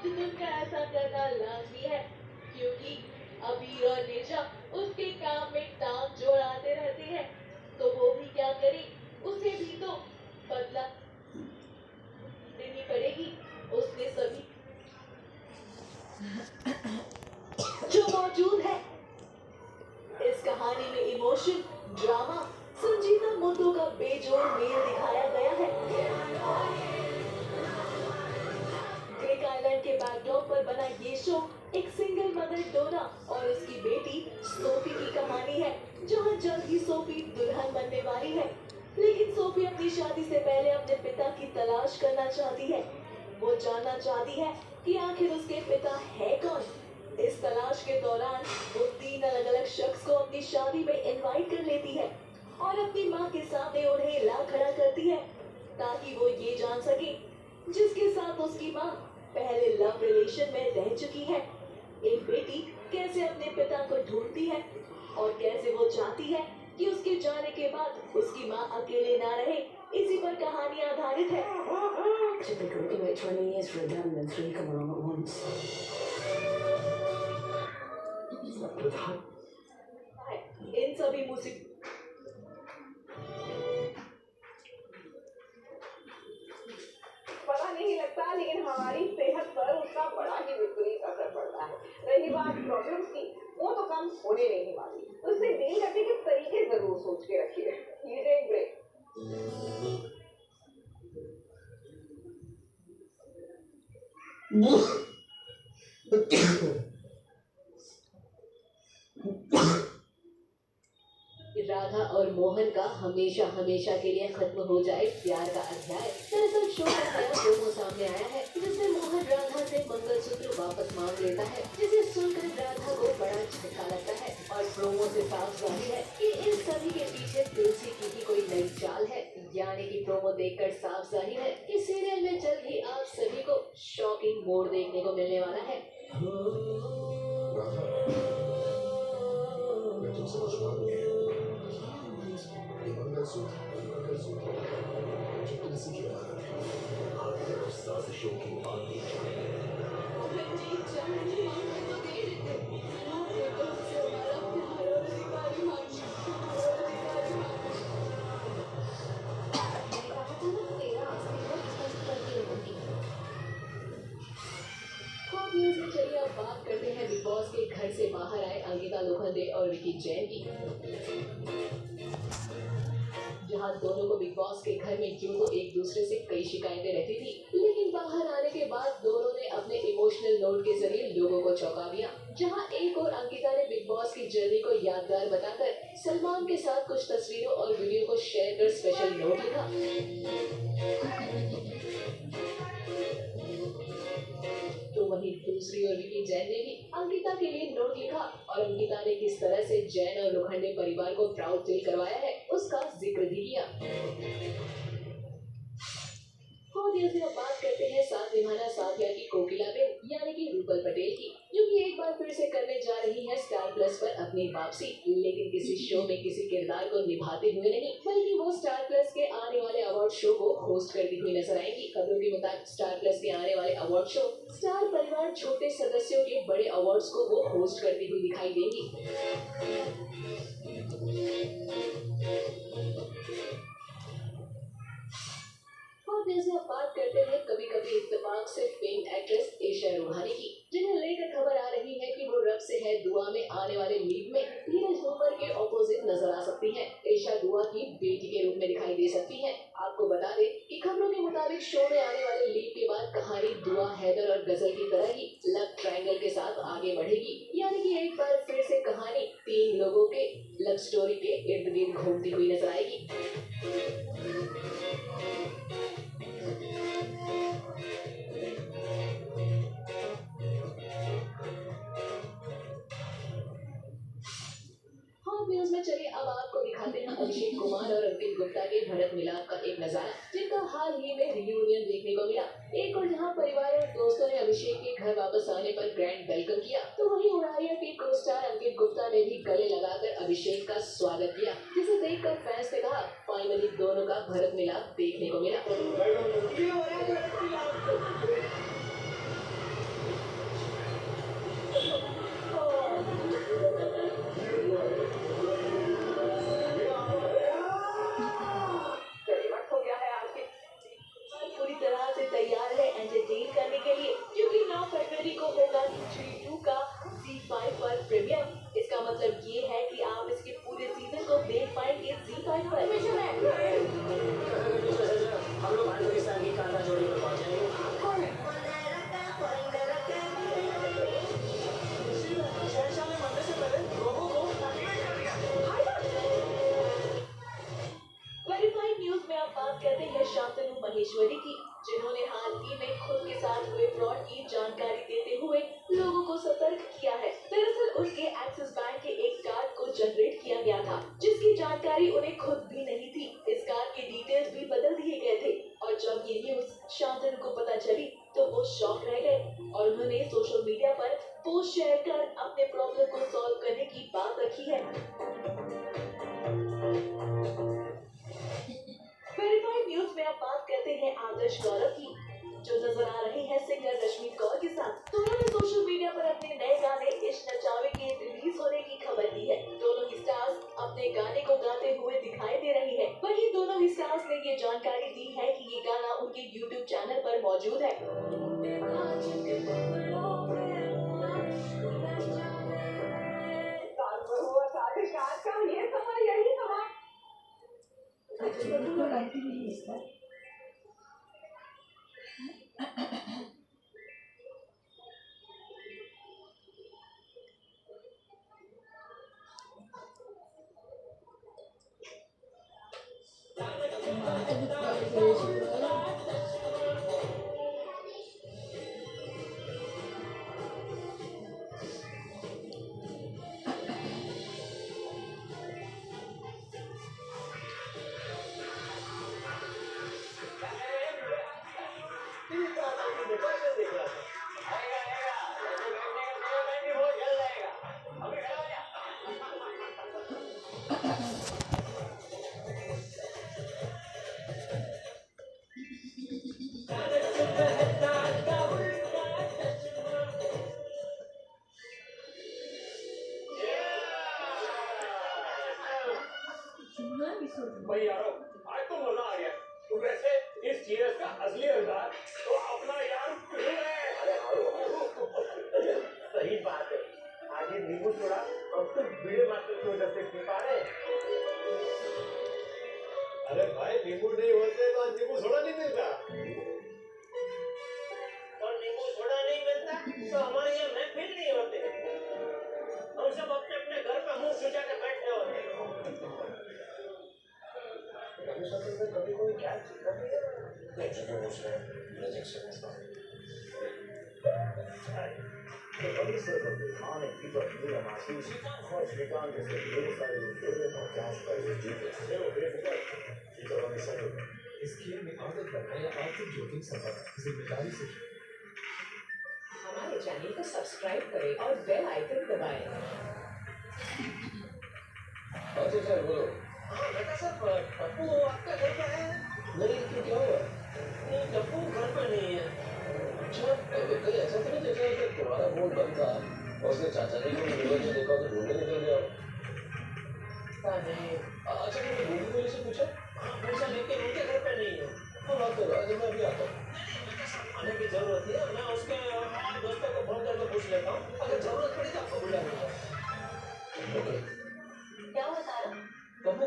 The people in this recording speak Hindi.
तो तुमका ऐसा करना लाजमी है, क्योंकि अबीर और नेजा उसके काम में टांग जोड़ाते रहते हैं। तो वो भी क्या करे, उसे भी तो बदला देनी पड़ेगी। उसने सभी जो मौजूद है इस कहानी में इमोशन, ड्रामा, संजीदा मुद्दों का बेजोड़ मेल दिखाया गया है। ग्रीक आइलैंड के बैकड्रॉप पर बना ये शो एक सिंगल मदर डोना और उसकी बेटी सोफी की कहानी है, जहाँ जल्द ही सोफी दुल्हन बनने वाली है। लेकिन सोफी अपनी शादी से पहले अपने पिता की तलाश करना चाहती है। वो जानना चाहती है कि आखिर उसके पिता है कौन। इस तलाश के दौरान वो 3 अलग-अलग शख्स को अपनी शादी में इनवाइट कर लेती है और अपनी माँ के सामने उन्हें ला खड़ा करती है, ताकि वो ये जान सके जिसके साथ उसकी माँ पहले लव रिलेशन में रह चुकी है। एक बेटी कैसे अपने पिता को ढूंढती है और कैसे वो चाहती है कि उसके जाने के बाद उसकी माँ अकेले ना रहे। इसी पर कहानी आधारित है। Typically, you wait 20 years for a gun and 3 come along at once. इन सभी मुसीबत पता नहीं लगता, लेकिन हमारी सेहत पर उसका बड़ा ही विपरीत असर पड़ता है। रही बात प्रॉब्लम्स की, वो तो कम होने नहीं वाली। उससे डील करने के तरीके जरूर सोच के रखिए। लीजिए एक ब्रेक। राधा और मोहन का हमेशा हमेशा के लिए खत्म हो जाए प्यार का अध्याय। दरअसल शो का नया प्रोमो सामने आया है, जिसमें मोहन राधा से मंगलसूत्र वापस मांग लेता है, जिसे सुनकर राधा को बड़ा झटका लगता है। और प्रोमो से साफ जाहिर है कि इन सभी के पीछे तुलसी की ही कोई नई चाल है। यानी कि प्रोमो देखकर साफ जाहिर है कि सीरियल में जल्द ही आप सभी को शॉकिंग मोड़ देखने को मिलने वाला है। न्यूज़ में चलिए अब बात करते हैं बिग बॉस के घर से बाहर आए अंकिता लोखंडे और विकी जैन की, जहां दोनों को बिग बॉस के घर में यूं तो एक दूसरे से कई शिकायतें रहती थी, लेकिन बाहर आने के बाद दोनों ने अपने इमोशनल नोट के जरिए लोगों को चौंका दिया। जहां एक और अंकिता ने बिग बॉस की जर्नी को यादगार बताकर सलमान के साथ कुछ तस्वीरों और वीडियो को शेयर कर स्पेशल नोट लिखा। तो वहीं दूसरी ओर विकी जैन ने भी अंकिता के लिए नोट लिखा और अंकिता ने किस तरह से जैन और लोखंडे परिवार को प्राउड फील करवाया है उसका जिक्र भी किया। न्यूज़ में बात करते हैं साथ निभाना साथिया की कोकिलाबेन यानी कि रूपल पटेल की, जो कि एक बार फिर से करने जा रही है स्टार प्लस पर अपनी वापसी, लेकिन किसी शो में किसी किरदार को निभाते हुए नहीं, बल्कि वो स्टार प्लस के आने वाले अवार्ड शो को होस्ट करती हुई नजर आएगी। खबरों के मुताबिक स्टार प्लस के आने वाले अवार्ड शो स्टार परिवार छोटे सदस्यों के बड़े अवार्ड्स को वो होस्ट करती हुई दिखाई देगी। न्यूज़ में बात करते हैं कभी कभी इत्तेफाक से फेम एक्ट्रेस एशा रूहानी की, जिन्हें लेकर खबर आ रही है कि वो रब से है दुआ में आने वाले लीड में धीरज धूमर के ऑपोजिट नजर आ सकती हैं। एशा दुआ की बेटी के रूप में दिखाई दे सकती हैं। आपको बता दें कि खबरों के मुताबिक शो में आने वाले लीड के बाद कहानी दुआ, हैदर और गजल की तरह ही लव ट्रायंगल के साथ आगे बढ़ेगी। यानी कि एक बार फिर से कहानी 3 लोगों के लव स्टोरी के इर्द गिर्द घूमती हुई नजर आएगी। न्यूज़ में चलिए अब आपको दिखाते हैं अभिषेक कुमार और अंकित गुप्ता के भरत मिलाप का एक नजारा, जिनका हाल ही में रियूनियन देखने को मिला। एक और जहां परिवार और दोस्तों ने अभिषेक के घर वापस आने पर ग्रैंड वेलकम किया, तो वहीं उड़ारिया के को स्टार अंकित गुप्ता ने भी गले लगाकर अभिषेक का स्वागत किया, जिसे देखकर फैंस ने कहा फाइनली दोनों का भरत मिलाप देखने को मिला। की जानकारी देते हुए लोगों को सतर्क किया है। दरअसल उनके एक्सिस बैंक के एक कार्ड को जनरेट किया गया था, जिसकी जानकारी उन्हें खुद भी नहीं थी। इस कार्ड के डिटेल्स भी बदल दिए गए थे और जब ये न्यूज शांतनु को पता चली तो वो शॉक रह गए और उन्होंने सोशल मीडिया पर पोस्ट शेयर कर अपने प्रॉब्लम को सॉल्व करने की बात रखी है। वेरीफाइड न्यूज में अब बात करते हैं आदर्श गौरव की, जो नजर आ रहे हैं सिंगर रश्मित कौर के साथ। दोनों ने सोशल मीडिया पर अपने नए गाने इश्क नचावे के रिलीज होने की खबर दी है। दोनों ही स्टार्स अपने गाने को गाते हुए दिखाई दे रही है। वहीं दोनों ही स्टार्स ने ये जानकारी दी है कि ये गाना उनके YouTube चैनल पर मौजूद है। आदर्श का ये सवाल यही सवाल बिल्कुल गलती नहीं है इसका। भाई यारो, आज तो मजा आ गया। तो वैसे इस चीज का असली अंदाज तो अपना यार अरे सही बात है। आज ये नींबू छोड़ा अब तो वीडियो मास्टर की वजह से पी पा रहे। अरे भाई नींबू नहीं होते तो नींबू छोड़ा नहीं मिलता। और नींबू छोड़ा नहीं मिलता तो हमारे यहाँ महफिल नहीं होते। हम सब अपने अपने घर पे मुंह सुझा के बैठे होते हैं। कभी कोई क्या इस खेल में आदत बनाए आर्थिक जोखिम संभव जिम्मेदारी से। हमारे चैनल को सब्सक्राइब करें और बेल आइकन दबाएं। अच्छा सर बोलो। बेटा साहब पप्पू आपका घर पर है? नहीं क्यों क्या हुआ? नहीं पप्पू घर पर नहीं है। अच्छा कहीं ऐसा तो नहीं देखा कि तुम्हारा फोन बंद था और उसने चाचा जी को मोबाइल से देखा तो ढूंढने निकल गया। नहीं अच्छा मैंने भूमि को से पूछा पूछा लेकिन उनके घर पर नहीं है। हाँ बात करो आज मैं अभी आता हूँ। आने की जरूरत है मैं उसके दोस्तों को फोन करके पूछ लेता हूँ अगर जरूरत पड़ी तो आपको बुला लूंगा। क्या हुआ तारा? पप्पू